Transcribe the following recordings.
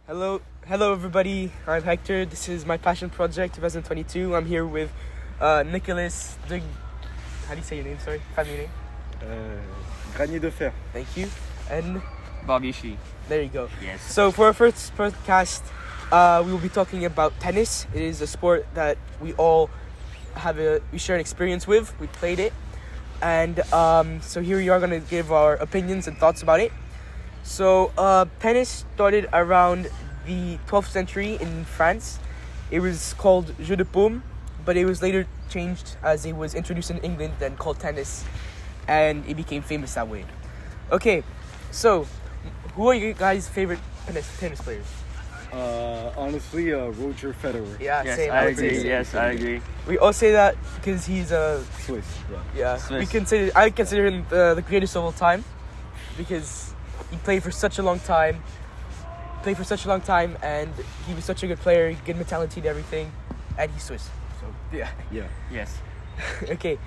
Hello everybody. I'm Hector. This is my passion project 2022. I'm here with Nicolas. How do you say your name? Sorry, family name. Granier Deferre. Thank you. And Shui. there you go. Yes. So for our first podcast, we will be talking about tennis. It is a sport that we all we share an experience with. We played it, and so here we are going to give our opinions and thoughts about it. So tennis started around the 12th century in France. It was called jeu de paume, but it was later changed as it was introduced in England and called tennis, and it became famous that way. Okay, so who are your guys' favorite tennis players? Honestly, Roger Federer. Yeah, Yes, same. I would say agree. same. Yes, I agree. We all say that because he's Swiss, yeah. Swiss. I consider him the greatest of all time because he played for such a long time. And he was such a good player, good mentality and everything, and he's Swiss. So yeah. Yeah. Yes. Okay.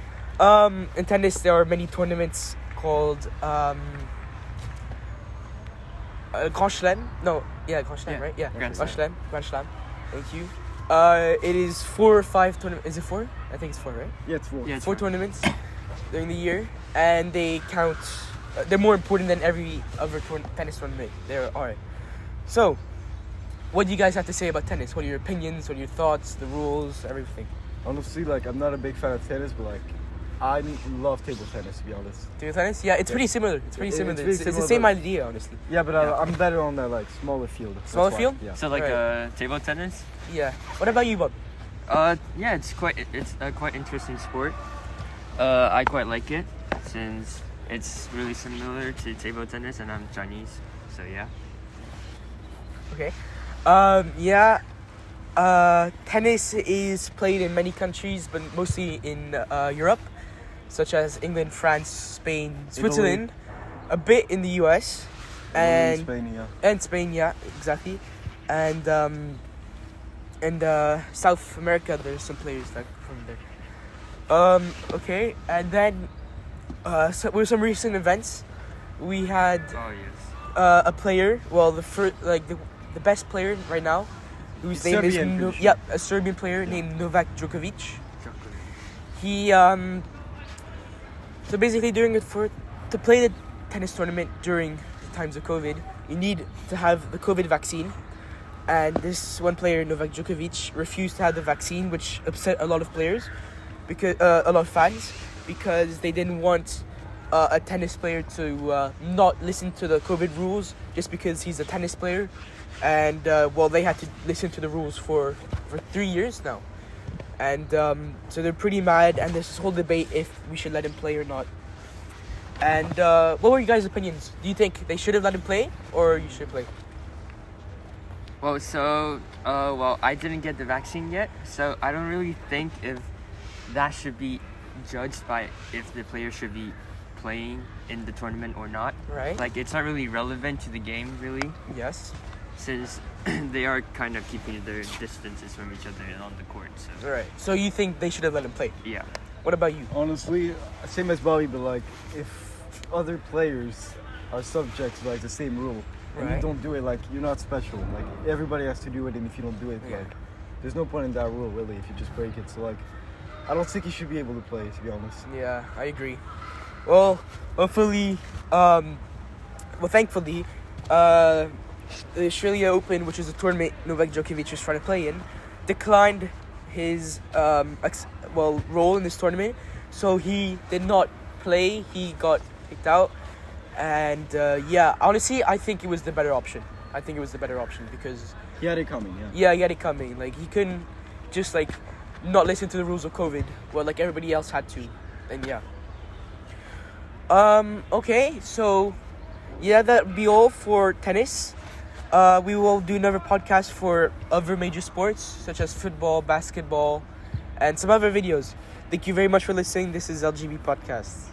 In tennis, there are many tournaments called Grand Slam. No, yeah, Grand Slam, Yeah. right? Yeah, Grand Grand Slam. Thank you. It is 4 or 5 tournaments. Is it 4? I think it's 4, right? Yeah, it's 4. Yeah, it's 4 fine. tournaments during the year, and they count. They're more important than every other tennis tournament there are. So, what do you guys have to say about tennis? What are your opinions? What are your thoughts? The rules, everything. Honestly, I'm not a big fan of tennis, but I love table tennis, to be honest. Table tennis? Yeah, it's pretty similar. It's very It's the similar, same but- idea, honestly. Yeah, but Yeah. I'm better on that smaller field. That's Smaller why. field? Yeah. So table tennis? Yeah. What about you, Bob? Yeah, it's a quite interesting sport. I quite like it since it's really similar to table tennis, and I'm Chinese, so yeah. Okay. Tennis is played in many countries, but mostly in Europe, such as England, France, Spain, Switzerland, a bit in the US, and Spain, yeah. and Spain, yeah, exactly, and South America. There's some players that from there. Okay, and then so with some recent events, we had Oh yes. a player. Well, the best player right now, whose name is Serbian, pretty sure. a Serbian player named Novak Djokovic. He so basically to play the tennis tournament during the times of COVID, you need to have the COVID vaccine, and this one player, Novak Djokovic, refused to have the vaccine, which upset a lot of players, because a lot of fans, because they didn't want a tennis player to not listen to the COVID rules just because he's a tennis player, and they had to listen to the rules for 3 years now. And so they're pretty mad, and there's this whole debate if we should let him play or not. And what were you guys' opinions? Do you think they should have let him play, or you should play? Well, I didn't get the vaccine yet, so I don't really think if that should be judged by if the player should be playing in the tournament or not. Right. It's not really relevant to the game, really, Yes. since they are kind of keeping their distances from each other on the court. So Right. So you think they should have let him play? yeah. What about you? Honestly, same as Bobby, but if other players are subject to the same rule, and Right. you don't do it, you're not special. Everybody has to do it, and if you don't do it, Yeah. there's no point in that rule really if you just break it. So I don't think he should be able to play, to be honest. Yeah, I agree. Well, hopefully, thankfully, the Australia Open, which is a tournament Novak Djokovic was trying to play in, declined his role in this tournament, so he did not play. He got kicked out, and honestly, I think it was the better option. Because He had it coming, yeah. yeah, he had it coming. He couldn't just not listen to the rules of COVID, everybody else had to, and yeah. Okay, so yeah, that'd be all for tennis. We will do another podcast for other major sports such as football, basketball, and some other videos. Thank you very much for listening. This is LGB Podcasts.